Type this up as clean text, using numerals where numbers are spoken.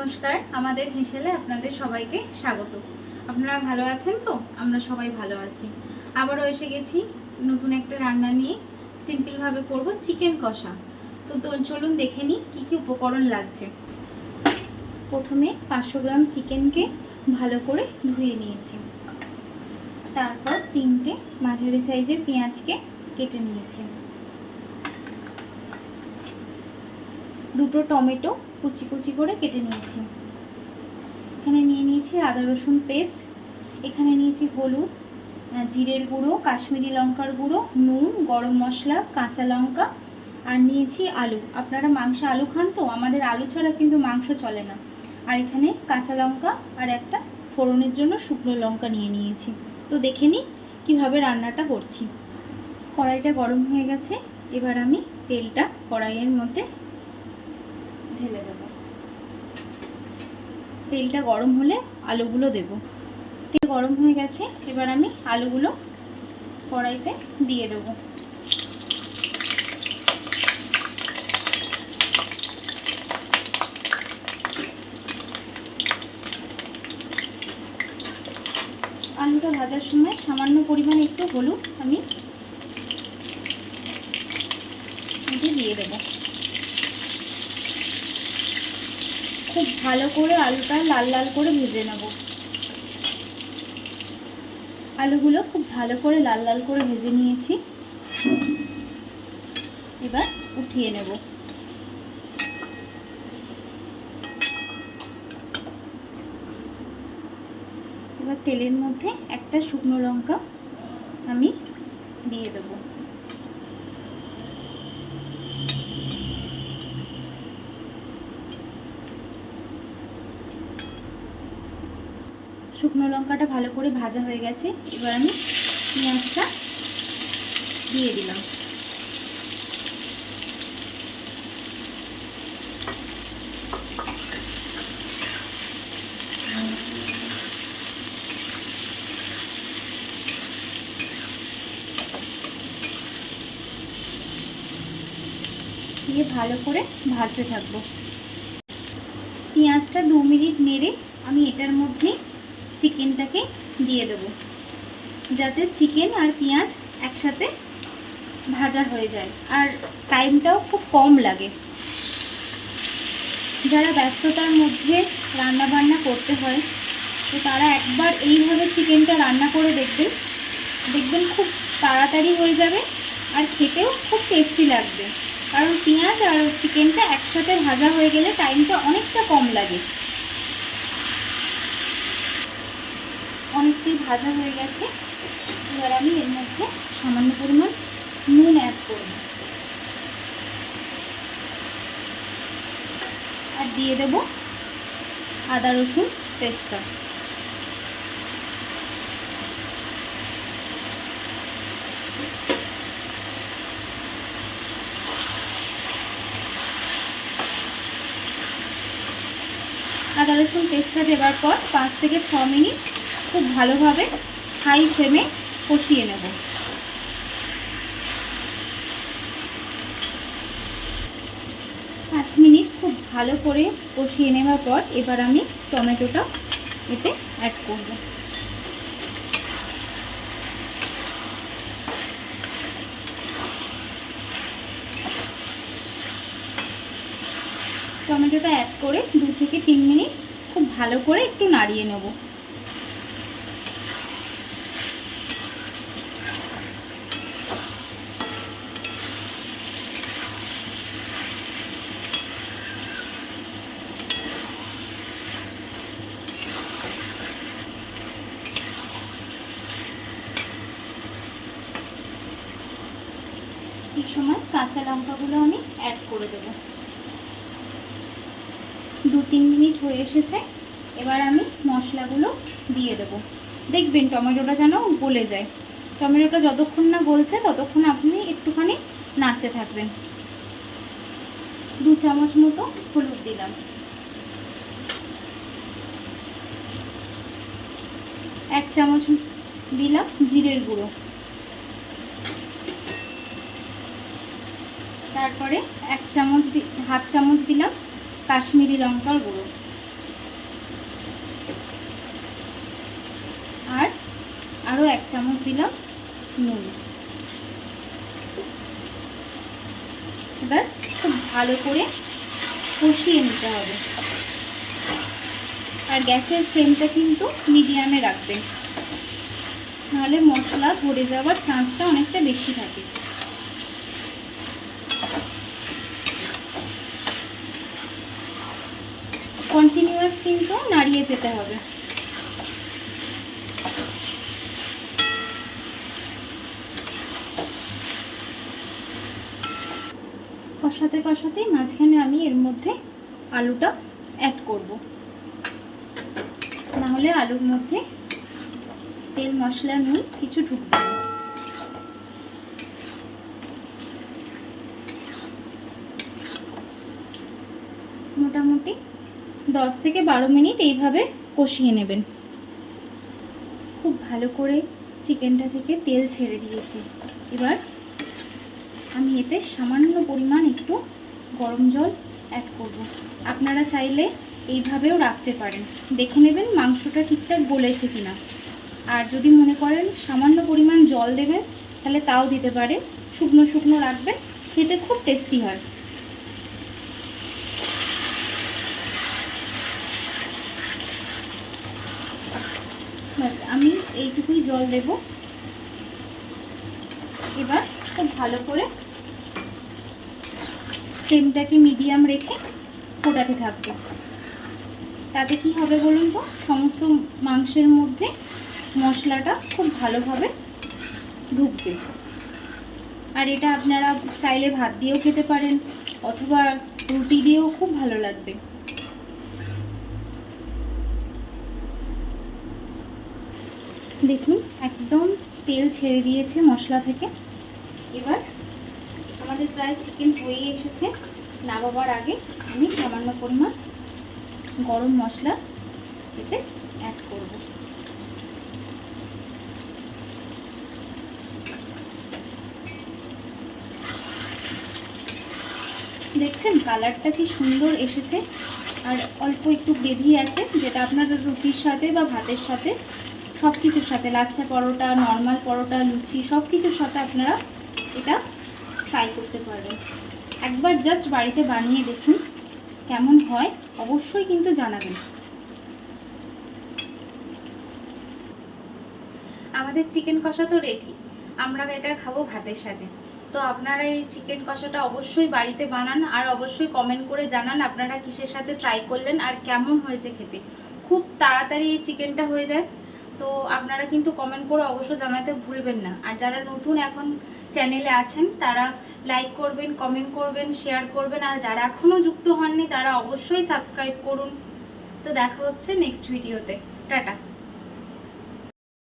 নমস্কার, আমাদের হেসেলে আপনাদের সবাইকে স্বাগত। আপনারা ভালো আছেন তো? আমরা সবাই ভালো আছি। আবারও এসে গেছি নতুন একটা রান্না নিয়ে। সিম্পলভাবে করব চিকেন কষা। তো চলুন দেখে নিই কী কী উপকরণ লাগছে। প্রথমে 500 গ্রাম চিকেনকে ভালো করে ধুয়ে নিয়েছি। তারপর 3টে মাঝারি সাইজের পেঁয়াজকে কেটে নিয়েছি। 2টো টমেটো কুচি কুচি করে কেটে নিয়েছি। এখানে নিয়ে নিয়েছি আদা রসুন পেস্ট। এখানে নিয়েছি হলুদ, জিরের গুঁড়ো, কাশ্মীরি লঙ্কার গুঁড়ো, নুন, গরম মশলা, কাঁচা লঙ্কা আর নিয়েছি আলু। আপনারা মাংসে আলু খান তো? আমাদের আলু ছাড়া কিন্তু মাংস চলে না। আর এখানে কাঁচা লঙ্কা আর একটা ফোড়নের জন্য শুকনো লঙ্কা নিয়ে নিয়েছি। তো দেখে নিই কীভাবে রান্নাটা করছি। কড়াইটা গরম হয়ে গেছে। এবার আমি তেলটা কড়াইয়ের মধ্যে ঢেলে দেব। তেলটা গরম হলে আলুগুলো দেব। তেল গরম হয়ে গেছে। এবার আমি আলুগুলো কড়াইতে দিয়ে দেব। আলুটা ভাজার সময় সামান্য পরিমাণে একটু হলুদ আমি দিয়ে দেব। খুব ভালো করে আলুটা লাল লাল করে ভেজে নেব। আলুগুলো খুব ভালো করে লাল লাল করে ভেজে নিয়েছি। এবার উঠিয়ে নেব। এবার তেলের মধ্যে একটা শুকনো লঙ্কা আমি দিয়ে দেব। শুকনো লঙ্কাটা ভালো করে ভাজা হয়ে গেছে। এবার আমি পেঁয়াজটা দিয়ে দিলাম। দিয়ে ভালো করে ভাজতে থাকবো। পেঁয়াজটা 2 মিনিট নেড়ে আমি এটার মধ্যে চিকেনটাকে দিয়ে দেব, যাতে চিকেন আর পেঁয়াজ একসাথে ভাজা হয়ে যায় আর টাইমটাও খুব কম লাগে। যারা ব্যস্ততার মধ্যে রান্না বান্না করতে হয়, তো তারা একবার এইভাবে চিকেনটা রান্না করে দেখবেন খুব তাড়াতাড়ি হয়ে যাবে আর খেতেও খুব টেস্টি লাগবে। কারণ পেঁয়াজ আর চিকেনটা একসাথে ভাজা হয়ে গেলে টাইমটা অনেকটা কম লাগে। অনেকটাই ভাজা হয়ে গেছে। এবার আমি এর মধ্যে সামান্য পরিমাণ নুন অ্যাড করব আর দিয়ে দেব আদা রসুন পেস্টটা। আদা রসুন পেস্টটা দেওয়ার পর 5 থেকে 6 মিনিট খুব ভালোভাবে হাই ফ্লেমে কষিয়ে নেব। পাঁচ মিনিট খুব ভালো করে কষিয়ে নেওয়ার পর এবার আমি টমেটোটা এতে অ্যাড করব। টমেটোটা অ্যাড করে 2 থেকে 3 মিনিট খুব ভালো করে একটু নাড়িয়ে নেব। এই সময় কাঁচা লঙ্কাগুলো আমি অ্যাড করে দেব। 2-3 মিনিট হয়ে এসেছে। এবার আমি মশলাগুলো দিয়ে দেব। দেখবেন টমেটোটা যেন গলে যায়। টমেটোটা যতক্ষণ না গলছে ততক্ষণ আপনি একটুখানি নাড়তে থাকবেন। 2 চামচ মতো হলুদ দিলাম। 1 চামচ দিলাম জিরের গুঁড়ো। তারপরে 1 চামচ হাফ চামচ দিলাম কাশ্মীরি লঙ্কার গুঁড়ো। 1 চামচ দিলাম নুন। এবার খুব ভালো করে কষিয়ে নিতে হবে, আর গ্যাসের ফ্লেমটা কিন্তু মিডিয়ামে রাখবেন, নাহলে মশলা ধরে যাওয়ার চান্সটা অনেকটা বেশি থাকে। কন্টিনিউয়াস কিন্তু নাড়িয়ে যেতে হবে। কষাতে কষাতেই মাঝখানে আমি এর মধ্যে আলুটা অ্যাড করব, নাহলে আলুর মধ্যে তেল মশলা নুন কিছু ঢুকবে না। মোটামুটি 10 থেকে 12 মিনিট এইভাবে কষিয়ে নেবেন। খুব ভালো করে চিকেনটা থেকে তেল ছেড়ে দিয়েছি। এবার আমি এতে সামান্য পরিমাণ একটু গরম জল অ্যাড করব। আপনারা চাইলে এইভাবেও রাখতে পারেন, দেখে নেবেন মাংসটা ঠিকঠাক গলেছে কিনা। আর যদি মনে করেন সামান্য পরিমাণ জল দেবেন তাহলে তাও দিতে পারেন। শুকনো শুকনো রাখবেন, খেতে খুব টেস্টি হয়। ব্যাস আমি এইটুকুই জল দেব। এবার খুব ভালো করে ফ্লেমটাকে মিডিয়াম রেখে ফোটাতে থাকবে। তাতে কি হবে বলুন তো, সমস্ত মাংসের মধ্যে মশলাটা খুব ভালোভাবে ঢুকবে। আর এটা আপনারা চাইলে ভাত দিয়েও খেতে পারেন, অথবা রুটি দিয়েও খুব ভালো লাগবে। দেখুন একদম তেল ছেড়ে দিয়েছে মশলা থেকে। এবার আমাদের প্রায় চিকেন হয়ে এসেছে। নামাবার আগে আমি সামান্য পরিমাণ গরম মশলা এতে অ্যাড করব। দেখছেন কালারটা কি সুন্দর এসেছে, আর অল্প একটু গ্রেভি আছে, যেটা আপনারা রুটির সাথে বা ভাতের সাথে সব কিছুর সাথে, লাচ্ছা পরোটা, নর্মাল পরোটা, লুচি সব কিছুর সাথে আপনারা এটা ট্রাই করতে পারবেন। একবার জাস্ট বাড়িতে বানিয়ে দেখুন কেমন হয়, অবশ্যই কিন্তু জানাবেন। আমাদের চিকেন কষা তো রেডি, আমরা এটা খাবো ভাতের সাথে। তো আপনারা এই চিকেন কষাটা অবশ্যই বাড়িতে বানান, আর অবশ্যই কমেন্ট করে জানান আপনারা কিসের সাথে ট্রাই করলেন আর কেমন হয়েছে খেতে। খুব তাড়াতাড়ি এই চিকেনটা হয়ে যায়, তো আপনারা কিন্তু কমেন্ট করে অবশ্যই জানাতে ভুলবেন না। আর যারা নতুন এখন চ্যানেলে আছেন তারা লাইক করবেন, কমেন্ট করবেন, শেয়ার করবেন, আর যারা এখনও যুক্ত হননি তারা অবশ্যই সাবস্ক্রাইব করুন। তো দেখা হচ্ছে নেক্সট ভিডিওতে। টাটা।